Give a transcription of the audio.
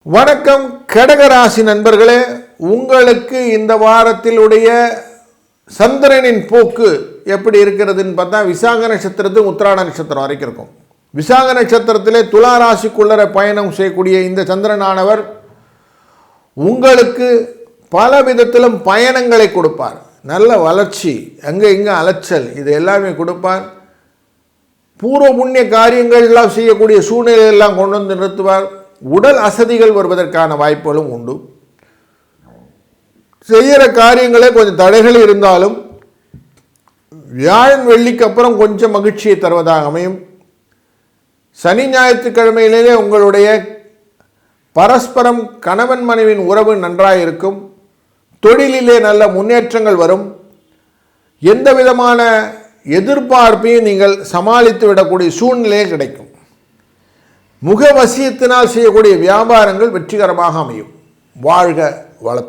வணக்கம் கடகராசி நண்பர்களே, உங்களுக்கு இந்த வாரத்திலுடைய சந்திரனின் போக்கு எப்படி இருக்கிறதுன்னு பார்த்தா விசாக நட்சத்திரத்து உத்திராட நட்சத்திரம் வரைக்கும் இருக்கும். விசாக நட்சத்திரத்திலே துலா ராசிக்குள்ளர பயணம் செய்யக்கூடிய இந்த சந்திரனானவர் உங்களுக்கு பல விதத்திலும் பயணங்களை கொடுப்பார். நல்ல வளர்ச்சி, அங்கே இங்கே அலைச்சல், இது எல்லாமே கொடுப்பார். பூர்வ புண்ணிய காரியங்கள்லாம் செய்யக்கூடிய சூழ்நிலையெல்லாம் கொண்டு வந்து நிறுத்துவார். உடல் அசதிகள் வருவதற்கான வாய்ப்புகளும் உண்டு. செய்கிற காரியங்களே கொஞ்சம் தடைகள் இருந்தாலும் வியாழன் வெள்ளிக்கு அப்புறம் கொஞ்சம் மகிழ்ச்சியை தருவதாக அமையும். சனி ஞாயிற்றுக்கிழமையிலே உங்களுடைய பரஸ்பரம் கணவன் மனைவியின் உறவு நன்றாக இருக்கும். தொழிலிலே நல்ல முன்னேற்றங்கள் வரும். எந்த விதமான எதிர்பார்ப்பையும் நீங்கள் சமாளித்து விடக்கூடிய சூழ்நிலையே கிடைக்கும். முகவசியத்தினால் செய்யக்கூடிய வியாபாரங்கள் வெற்றிகரமாக அமையும். வாழ்க வளத்துடன்.